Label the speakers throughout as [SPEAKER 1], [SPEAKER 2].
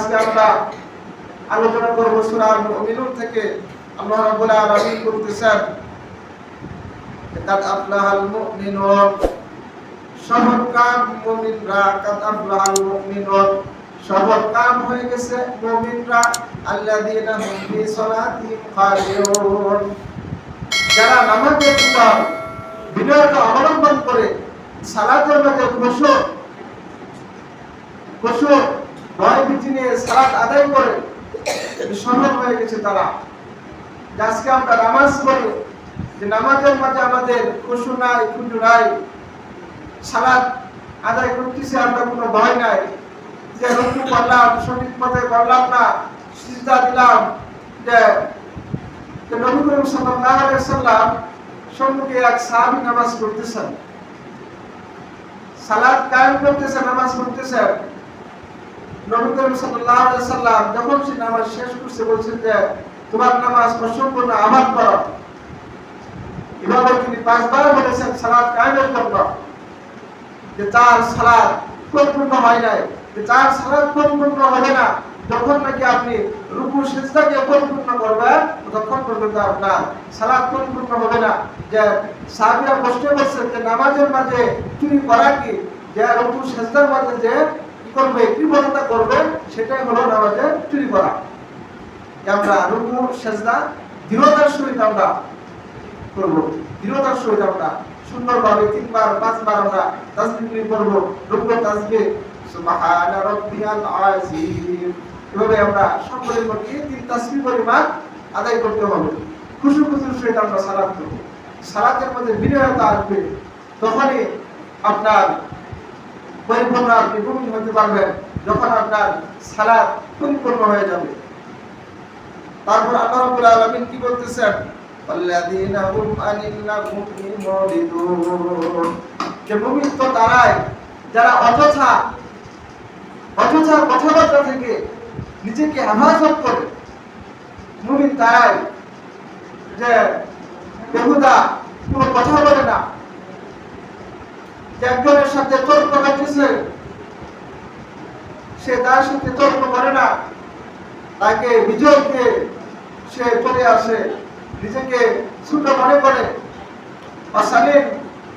[SPEAKER 1] আজকে আমরা আলোচনা করব সূরা মুমিনুন থেকে। আল্লাহ রাব্বুল আলামিন বলতেছেন, কাদ আফলাহাল মুমিনুন, সফলকাম মুমিনরা, কাদ আফলাহাল মুমিনুন, সফলকাম হয়ে গেছে মুমিনরা, আল্লাযীনা হুম ফি সালাতিহিম খাশিউন, যারা নামাজের ভিতর বিনয়তা অবলম্বন করে সালাতের মধ্যে খুশু ভয় ভীতি নিয়ে সালাত আদায় করে সফল হয়ে গেছে তারা। আজকে আমরা নামাজ পড়ি, যে নামাজের মাঝে আমাদের খুশু নাই, খুশু নাই, সালাত আদায় করতেছি আমরা, কোনো ভয় নাই, যে রুকু করলাম সঠিক পথে করলাম না, সিজদা দিলাম, যে নবী করিম সাল্লাল্লাহু আলাইহি ওয়াসাল্লাম সম্মুখে এক সাহাবী নামাজ পড়তেছেন, সালাত কায়েম করতেছেন, নামাজ পড়তেছেন। নবী করিম সাল্লাল্লাহু আলাইহি ওয়াসাল্লাম যখন সে নামাজ শেষ করছে বলছেন যে তোমার নামাজ অসম্পূর্ণ, আবার করো। এভাবে তিনি 5 বার বলেছেন সালাত কায়েমের জন্য, যে তার সালাত পরিপূর্ণ হয় নাই, যে তার সালাত পরিপূর্ণ হবে না যখন নাকি আপনি রুকু সিজদাকে পরিপূর্ণ করবেন, ততক্ষণ পর্যন্ত আপনার সালাত পরিপূর্ণ হবে না। যে সাহাবীরা প্রশ্ন করছেন যে নামাজের মাঝে চুরি করা কি, যে রুকু সিজদার মাঝে যে কি করবে, কৃপণতা করবে, সেটাই হলো নামাজে চুরি করা। আমরা রুকু সিজদা দৃঢ়তার সহিত আমরা করব, দৃঢ়তার সহিত আমরা সুন্দরভাবে 3 বার 5 বার আমরা তাসবিহ করব, রুকু তাসবিহ সুবহানা রাব্বিয়াল আযীম, এভাবে আমরা সকলের মধ্যে 3 তাসবিহ পরিমাণ আদায় করতে হবে। খুশুর সহিত আমরা সালাত করব। সালাতের মধ্যে বিনয়তা আসবে, তখনই আপনার পরিপূর্ণ আপনি মুমিন হতে পারবেন, যখন আপনার সালাত পরিপূর্ণ হয়ে যাবে। তারপর আল্লাহ রাব্বুল আলামিন কি বলতেছেন, আল্লাযীনা হুম আনিল লাগwi মুরিদুন, যে মুমিন তো তারাই যারা অযথা কথাবার্তা থেকে নিজেকে হেফাজত করে। মুমিন তারাই যে বেহুদা কোনো কথা বলে না, যে একজনের সাথে তর্ক করতেছে সে তার সাথে তর্ক করে না, তাকে বিজয়কে সে চলে আসে, নিজেকে ছোট মনে করে, অশালীন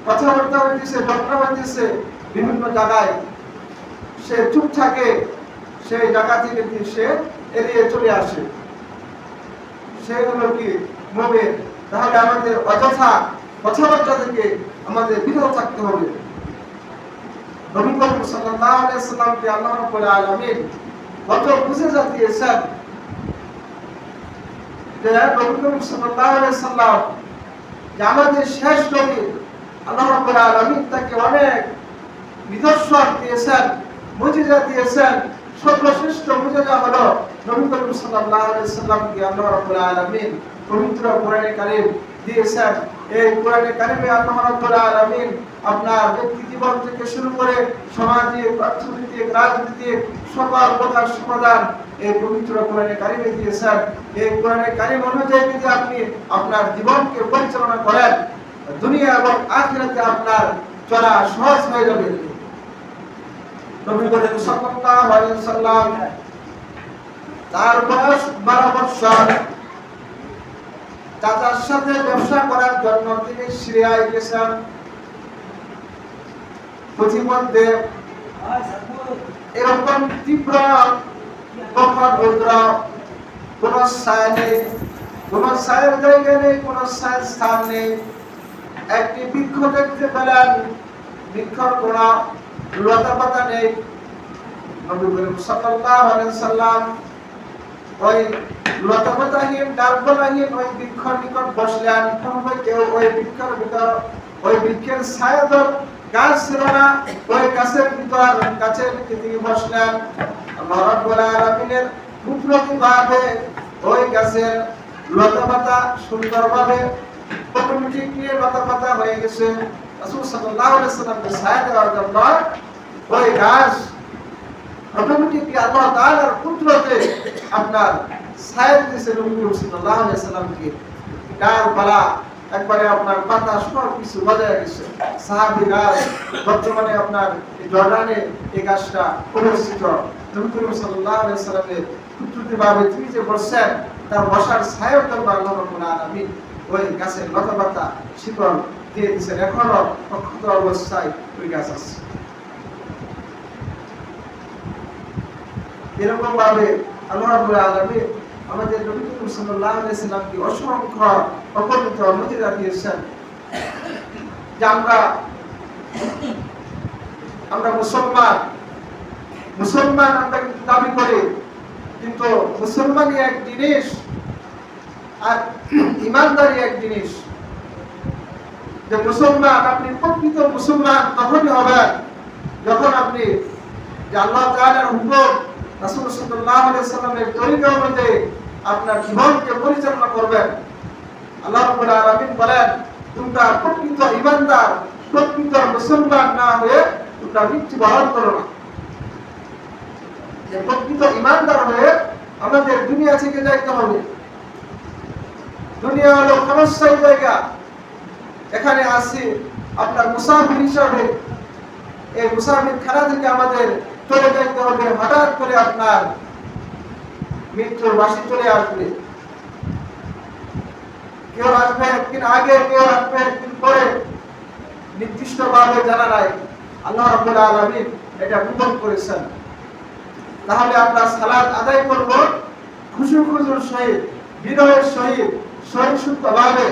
[SPEAKER 1] কথাবার্তা হইতেছে, ঝগড়া হইতেছে বিভিন্ন জায়গায়, সে চুপ থাকে, সেই জায়গা থেকে সে এড়িয়ে চলে আসে, সে হলো কি মুমিন। তাহলে আমাদের অযথা কথাবার্তা থেকে আমাদের বিরত থাকতে হবে। নবী করিম সাল্লাল্লাহু আলাইহি ওয়াসাল্লামকে আল্লাহ রাব্বুল আলামিন কত বুঝাইয়া দিয়েছেন, যে নবী করিম সাল্লাল্লাহু আলাইহি ওয়াসাল্লাম যে আমাদের শেষ নবী, আল্লাহ রাব্বুল আলামিন তাকে অনেক নিদর্শন দিয়েছেন, মুজিজা দিয়েছেন। সর্বশ্রেষ্ঠ মুজিজা হলো নবী করিম সাল্লাল্লাহু আলাইহি ওয়াসাল্লামকে আল্লাহ রাব্বুল আলামিন পবিত্র কোরআনে কারীম দিয়েছেন। এই কোরআনে কারীমে আল্লাহ রাব্বুল আলামিন আপনার ব্যক্তি জীবন থেকে শুরু করে সামাজিক, অর্থনৈতিক, রাজনৈতিক সকল প্রকার সমাধান এই পবিত্র কোরআনে কারীমে দিয়েছেন। এই কোরআনে কারীম অনুযায়ী যদি আপনি আপনার জীবনকে পরিচালনা করেন, দুনিয়া এবং আখিরাতে আপনার চলা সহজ হয়ে যাবে। নবী করিম সাল্লাল্লাহু আলাইহি ওয়াসাল্লাম তার বয়স 12 বছর, চাচার সাথে ব্যবসা করার জন্য তিনি সিরিয়ায় গেছেন। পথিমধ্যে এরকম তীব্র প্রখর রৌদ্র, কোন ছায়া নেই, কোন ছায়ের জায়গা নেই, কোন ছায়ের স্থান নেই। একটি বৃক্ষ দেখতে পেলেন, বৃক্ষর কোন লতা পাতা নেই। নবী করিম সাল্লাল্লাহু আলাইহি ওয়াসাল্লাম ওই লতা পাতাহীন, ডালপালাহীন ওই বৃক্ষর নিকট বসলেন। কেউ ওই বৃক্ষের ভিতর, ওই বৃক্ষের ছায়াদার গাছ ছিল না, ওই গাছের ভিতর গাছের নিচে তিনি বসলেন। আল্লাহ রাব্বুল আলামিনের কুদরতিভাবে ওই গাছের লতা পাতা সুন্দরভাবে অটোমেটিকলি লতা পাতা হয়ে গেছে। রাসূল সাল্লাল্লাহু আলাইহি ওয়াসাল্লামকে ছায়া দেওয়ার জন্য ওই গাছ অটোমেটিকলি আল্লাহ তাআলার কুদরতে আপনার ছায়া দিয়েছে নবী সাল্লাল্লাহু আলাইহি ওয়াসাল্লামকে। ডালপালা একবারে আপনার পাতা সব কিছু বজায় গেছে। সাহাবীরা বর্তমানে আপনার জর্ডানে এই গাছটা অবস্থিত। নবী করিম সাল্লাল্লাহু আলাইহি সাল্লামের কুদরতিভাবে তিনি যে বসছেন তার বসার ছায়ার জন্য আল্লাহ রাব্বুল আলামিন ওই গাছের লতাপাতা শিকড় দিয়ে দিয়েছেন, এখনো অক্ষত অবস্থায় ওই গাছ আছে। এরকম ভাবে আল্লাহ রাব্বুল আলামিন আমাদের নবী করিম সাল্লাল্লাহু আলাইহি সাল্লামকে অসংখ্য অগণিত মর্যাদা দিয়েছেন যে আমরা মুসলমান আমরা দাবি করি, কিন্তু মুসলমানই এক জিনিস আর ইমানদারি এক জিনিস। যে মুসলমান, আপনি প্রকৃত মুসলমান তখনই হবেন যখন আপনি যে আল্লাহ তাআলার হুকুম, রাসূল সাল্লাল্লাহু আলাইহি সাল্লামের তরিকা অনুযায়ী আপনার জীবনকে পরিচালনা করবেন। আল্লাহ রাব্বুল আলামিন বলেন, তোমরা প্রকৃত ইমানদার, প্রকৃত মুসলমান না হয়ে তোমরা মৃত্যুবরণ করো না। যে প্রকৃত ইমানদার হয়ে আমাদের দুনিয়া থেকে যাইতে হবে। দুনিয়া হলো ক্ষণস্থায়ী জায়গা, এখানে আসি আপনার মুসাফির হিসাবে। এই মুসাফির খানা থেকে আমাদের চলে যাইতে হবে। হঠাৎ করে আপনার মৃত্যুর বাসি চলে আসবে। কেউ আসবে একদিন আগে, কেউ আসবে একদিন পরে, নির্দিষ্ট ভাবে জানা নাই। আল্লাহ রাব্বুল আলামিন এটা গোপন করেছেন। তাহলে আমরা সালাত আদায় করব খুশুর সহিত, বিনয়ের সহিত, সহিষ্ণুভাবে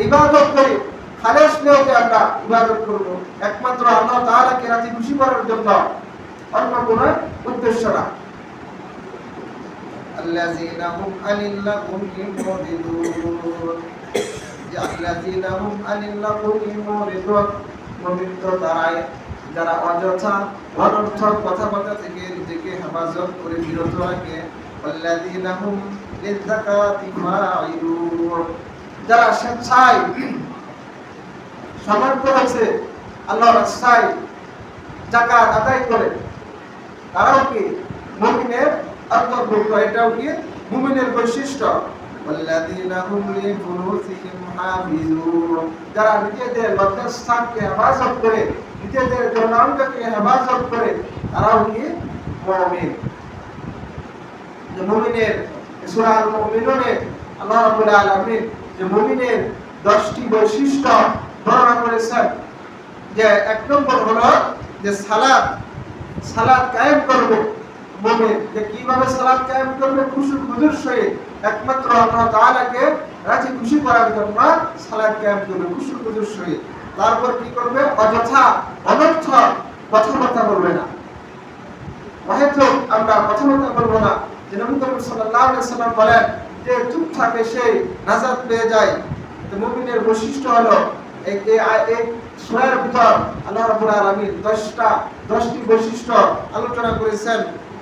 [SPEAKER 1] ইবাদত করি। খালেস নিয়তে আমরা ইবাদত করব, একমাত্র আল্লাহ তাআলাকে রাজি খুশি করার জন্য, অন্য কোনো উদ্দেশ্য না। আল্লাযীনা হুম আনিল লাগুহি মুরিদুন, আল্লাযীনা হুম আনিল লাগুহি মুরিদুন, মুমিন তো তারাই যারা অযথা অনর্থক কথাবার্তা থেকে নিজেকে হেফাজত করে বিরত রাখে। আল্লাযীনা হুম লিযাকাতি ফাঈলুন, যারা স্বেচ্ছায় সমর্থ হয়েছে আল্লাহর রাস্তায় যাকাত আদায় করে, তারাও কি মুমিনের অন্তর্ভুক্ত। এটাও কি মুমিনের বৈশিষ্ট্য। ওয়াল্লাযীনা হুম লিফুরুজিহিম হাফিজুন, যারা নিজেদের লজ্জাস্থানকে হেফাজত করে, নিজেদের যৌনাঙ্গকে হেফাজত করে, তারাও কি মুমিন। যে মুমিনের সূরা আল মুমিনুনে আল্লাহ রাব্বুল আলামিন যে মুমিনের 10টি বৈশিষ্ট্য বর্ণনা করেছেন। যে এক নম্বর হলো যে সালাত কায়েম করবে মুমিন। যে কিভাবে সালাত কায়েম করবে? খুশুর সহিত, একমাত্র আল্লাহ তাআলাকে রাজি খুশি করার জন্য সালাত কায়েম করবে খুশুর সহিত। তারপর কি করবে? অযথা অনর্থক কথাবার্তা বলবে না। অহেতুক আমরা কথাবার্তা বলবো না। যে নবী করিম সাল্লাল্লাহু আলাইহি সাল্লাম বলেন যে চুপ থাকে সে নাজাত পেয়ে যায়। তো মুমিনের বৈশিষ্ট্য হলো এই সূরার ভিতর আল্লাহ রাব্বুল আলামিন 10টি বৈশিষ্ট্য আলোচনা করেছেন।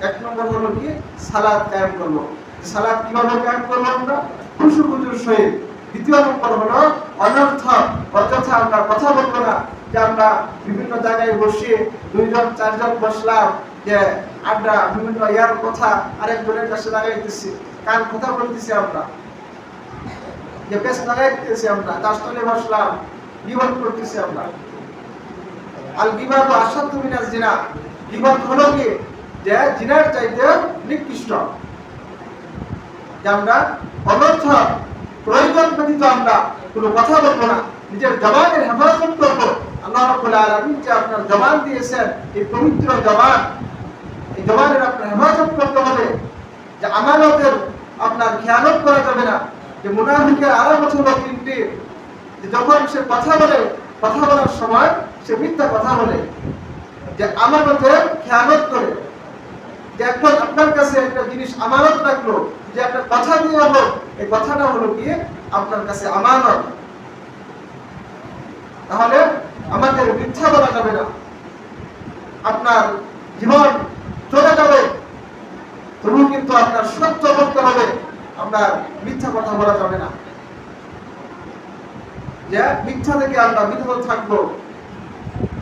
[SPEAKER 1] এক নম্বর হলো কি? সালাত কায়েম করব। সালাত কিভাবে কায়েম করব? আমরা খুশুর সহিত। দ্বিতীয় নম্বর হলো অনর্থক অযথা আমরা কথা বলবো না। যে আমরা বিভিন্ন জায়গায় বসে 2জন 4জন বসলাম, যে আমরা বিভিন্ন ইয়ার কথা আরেকজনের কাছে লাগাইতেছি, কান কথা বলতেছি, আমরা যে বেশ লাগাইতেছি, আমরা দাস্তলে বসলাম, গীবত করতেছি আমরা। আল গীবাতু আশাদ্দু মিনাজ জিনা, গীবত হলো কি? যে জিনার চাইতে নিকৃষ্ট। যে আমরা অনর্থক প্রয়োজন ব্যতীত আমরা কোনো কথা বলবো না, নিজের জবানের হেফাজত করবো। আল্লাহ রাব্বুল আলামিন যে আপনার জবান দিয়েছেন, এই পবিত্র জবান, এই জবানের আপনার হেফাজত করতে হবে। যে আমানতের আপনার খেয়ানত করা যাবে না। যে মুনাফিকের আলামত হলো 3টি। যে যখন সে কথা বলে, কথা বলার সময় সে মিথ্যা কথা বলে, যে আমানতের খেয়ানত করে। যে এখন আপনার কাছে একটা জিনিস আমানত রাখলো, যে একটা কথা দিয়ে হলো, এই কথাটা হলো কি আপনার কাছে আমানত। তাহলে আমাদের মিথ্যা বলা যাবে না। আপনার জীবন চলে যাবে, তবু কিন্তু আপনার সত্য বলতে হবে, আপনার মিথ্যা কথা বলা যাবে না। যে মিথ্যা থেকে আমরা বিরত থাকবো।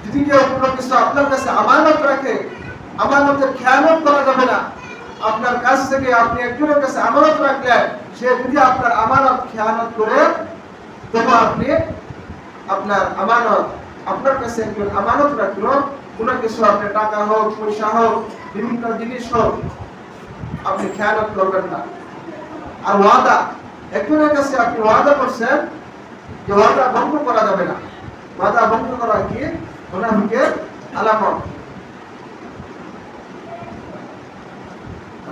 [SPEAKER 1] যদি কেউ কোনো কিছু আপনার কাছে আমানত রাখে, আমানতের খেয়ানত করা যাবে না। আপনার কাছ থেকে আপনি একজনের কাছে আমানত রাখলেন, সে যদি আপনার আমানত খেয়ানত করে, তবু আপনি আপনার আমানত, আপনার কাছে একজন আমানত রাখলো, কোনো কিছু, আপনার টাকা হোক, পয়সা হোক, বিভিন্ন জিনিস হোক আপনি খেয়ানত করবেন না। আর ওয়াদা, একজনের কাছে আপনি ওয়াদা করছেন, যে ওয়াদা ভঙ্গ করা যাবে না। ওয়াদা ভঙ্গ করা কি মুনাফিকের আলামত।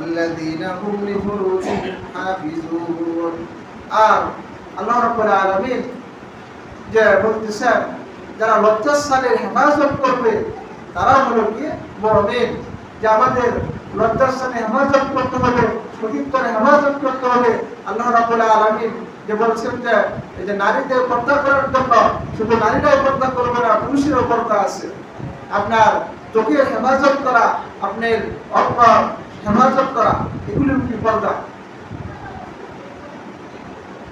[SPEAKER 1] الذين هم لفروجهم حافظون। আর আল্লাহ রাব্বুল আলামিন যে বলতেছেন যারা লজ্জাস্থানের হেফাজত করবে তারা হলো কি মুমিন। যে আমাদের লজ্জাস্থানে হেফাজত করতে হবে, সতীত্বের হেফাজত করতে হবে। আল্লাহ রাব্বুল আলামিন যে বলছেন যে এই যে নারীদের পর্দা করার জন্য শুধু নারীরাই পর্দা করবে না, পুরুষেরও পর্দা আছে। আপনার চোখের হেফাজত করা, আপনার অঙ্গ হেফাজত করা, এগুলি কি পর্দা?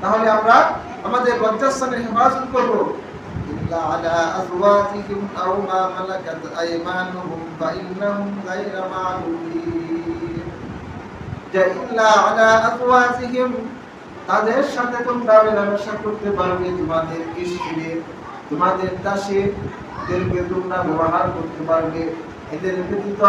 [SPEAKER 1] তাহলে আমরা আমাদের লজ্জাস্থানের হেফাজত করবো। ইল্লা আলা আজওয়াজিহিম আও মা মালাকাত আইমানুহুম ফাইন্নাহুম গায়রা মালুমিন। যে ইল্লা আলা আজওয়াজিহিম, তাদের সাথে তোমরা মেলামেশা করতে পারবে, তোমাদের স্ত্রী, তোমাদের দাসীদেরকে তোমরা ব্যবহার করতে পারবে। এদের ব্যতীত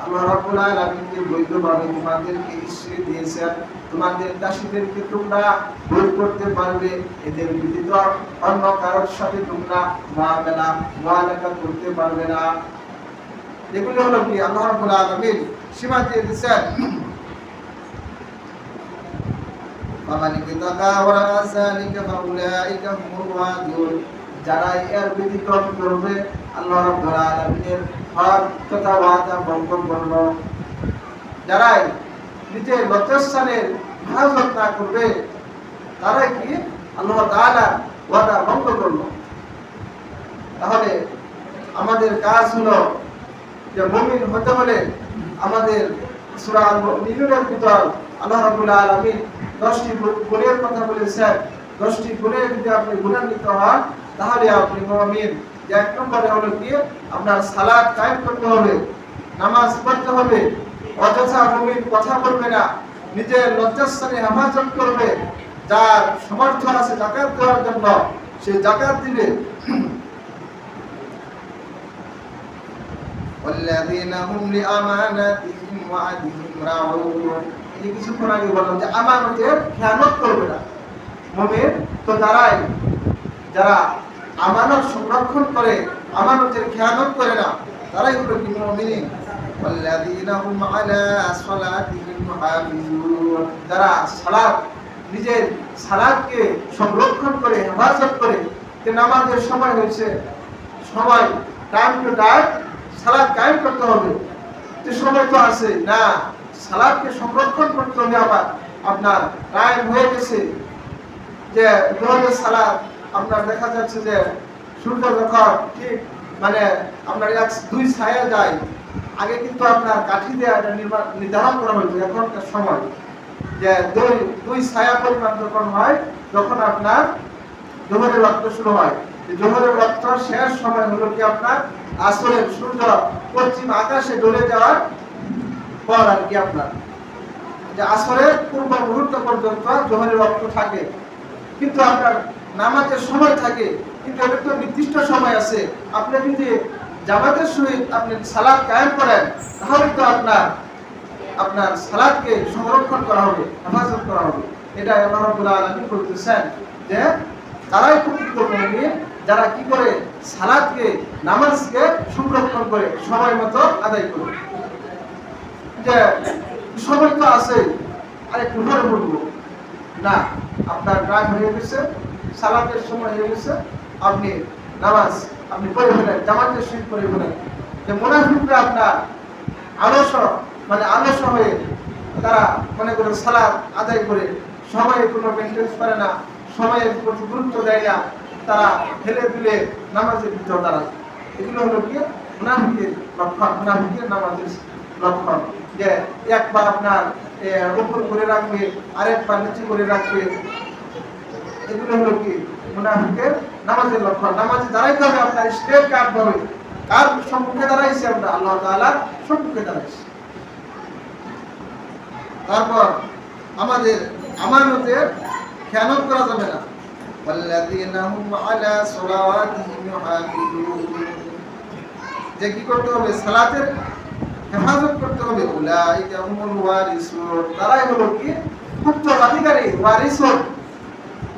[SPEAKER 1] আল্লাহ রাব্বুল আলামিন যে বৈধভাবে তোমাদেরকে স্ত্রী দিয়েছেন, তোমাদের দাসীদেরকে তোমরা ভোগ করতে পারবে। এদের ব্যতীত অন্য কারোর সাথে তোমরা মুআমালা করতে পারবে না। এগুলো হলো কি আল্লাহ রাব্বুল আলামিন সীমা দিয়ে দিয়েছেন। ফামান ইবতাগা ওয়ারা যালিকা ফাউলাইকা হুমুল ওয়াদুন। যারা এর ব্যতিক্রম করবে, আল্লাহ রাব্বুল আলামিনের হক তথা ওয়াদা ভঙ্গ করলো, যারাই নিজের লজ্জাস্থানের হেফাজত না করবে, তারাই কি আল্লাহ তাআলা ওয়াদা ভঙ্গ করলো। তাহলে আমাদের কাজ হলো যে মুমিন হতে হলে আমাদের সূরা আল-মুমিনুনের ভিতর আল্লাহ রাব্বুল আলামিন 10টি গুণের কথা বলেছেন। 10টি গুণে যদি আপনি গুণান্বিত হন তাহলে আপনি মুমিন। যে এক নম্বরে হলো কি আপনার সালাত কায়েম করতে হবে, নামাজ পড়তে হবে, অযথা মুমিন কথা বলবে না, নিজের লজ্জাস্থানে হেফাজত করবে। যার সামর্থ্য আছে যাকাত দেওয়ার জন্য সে যাকাত দিবে। والذين هم لأماناتهم وعهدهم راعون। এই কিছুক্ষণ আগে বললাম যে আমানতের খেয়ানত করবে না মুমিন। তো তারাই যারা আমানত সংরক্ষণ করে, আমানতের খেয়ানত করে না, তারাই হলো কি মুমিন। والذين هم على صلاتهم يحافظون। যারা সালাত, নিজের সালাতকে সংরক্ষণ করে, হেফাজত করে। যে নামাজের সময় হয়েছে, সময় টাইম টু টাইম সালাত কায়েম করতে হবে। যে সময় তো আছে না, সালাতকে সংরক্ষণ করতে হবে। আবার আপনার টাইম হয়ে গেছে, যে জোহরের সালাত আপনার দেখা যাচ্ছে যে সূর্য যখন ঠিক মানে আপনার দুই ছায়া যায়, আগে কিন্তু আপনার কাঠি দিয়ে এটা নির্ধারণ করা হয়েছে এখনকার সময়, যে দুই ছায়া পরিমাণ যখন হয় তখন আপনার জোহরের ওয়াক্ত শুরু হয়। জোহরের ওয়াক্ত শেষ সময় হলো কি আপনার আসরের সূর্য পশ্চিম আকাশে ডলে যাওয়ার পর আর কি আপনার যে আসরের পূর্ব মুহূর্ত পর্যন্ত জোহরের ওয়াক্ত থাকে। কিন্তু আপনার নামাজের সময় থাকে, কিন্তু এটা তো নির্দিষ্ট সময় আছে। আপনি যদি জামাতের সহিত আপনি সালাত কায়েম করেন তাহলে তো আপনার সালাতকে সংরক্ষণ করা হবে, হেফাজত করা হবে। এটা আল্লাহ রাব্বুল আলামিন বলতেছেন যে তারাই প্রকৃত মুমিন যারা কি করে সালাতকে, নামাজকে সংরক্ষণ করে, সময় মতো আদায় করে। যে সময় তো আছে, আরেকটু পরে বলবো না, আপনার টাইম হয়ে গেছে, সালাতের সময় হয়ে গেছে, আপনি নামাজ আপনি পড়ে ফেলেন, জামাতের সহিত পড়ে ফেলেন। যে মুনাফিকরা আপনার আলস্য হয়ে তারা মনে করে সালাত আদায় করে সময়ে কোনো মেনটেন্স করে না, সময়ের প্রতি গুরুত্ব দেয় না, তারা হেলে দুলে নামাজের ভিতর দাঁড়ায়। এগুলো হলো কি মুনাফিকের লক্ষণ, মুনাফিকের নামাজের লক্ষণ। যে একবার আপনার উপর করে রাখবে, আরেকবার নিচে করে রাখবে। এগুলো হলো কি মুনাফিকের নামাজের লক্ষণ। নামাজে দাঁড়াইতে হবে, আপনার স্টেপ কাটতে হবে। কার সম্মুখে দাঁড়াইছি আমরা? আল্লাহ তাআলার সম্মুখে দাঁড়াইছি। তারপর আমাদের আমানতের খেয়ানত করা যাবে না। ওয়াল্লাযীনা হুম আলা সালাওয়াতিহিম ইউহাফিজুন। যে কি করতে হবে? সালাতের হেফাজত করতে হবে। উলাইকা হুমুল ওয়ারিসুন, তারাই হলো কি উত্তরাধিকারী, ওয়ারিসুন,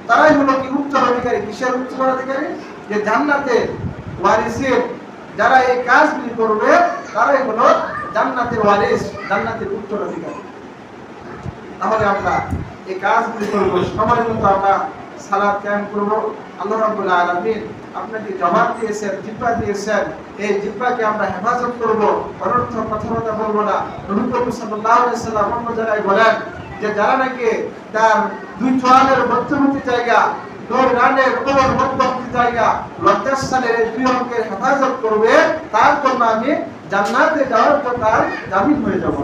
[SPEAKER 1] তারাই হলো কি উত্তরাধিকারী। কিসের উত্তরাধিকারী? যে জান্নাতে ওয়ারিসের, যারা এই কাজগুলি করবে তারাই হলো জান্নাতের ওয়ারিস, জান্নাতের উত্তরাধিকারী। তাহলে আমরা এই কাজগুলি করব, সময় মতো আমরা সালাত কায়েম করব। আল্লাহ রাব্বুল আলামিন আপনাকে জবাব দিয়েছেন, জিহ্বা দিয়েছেন, এই জিহ্বাকে আমরা হেফাজত করব, অনর্থক কথাবার্তা বলবো না। নবী করিম সাল্লাল্লাহু আলাইহি সাল্লাম অন্য জায়গায় বলেন যে যারা নাকি তার দুই চোয়ালের মধ্যবর্তী জায়গা, দুই রানের মধ্যবর্তী জায়গা, লজ্জাস্থানের এই দুই অঙ্গের হেফাজত করবে, তার জন্য আমি জান্নাতে যাওয়ার জন্য জামিন হয়ে যাব।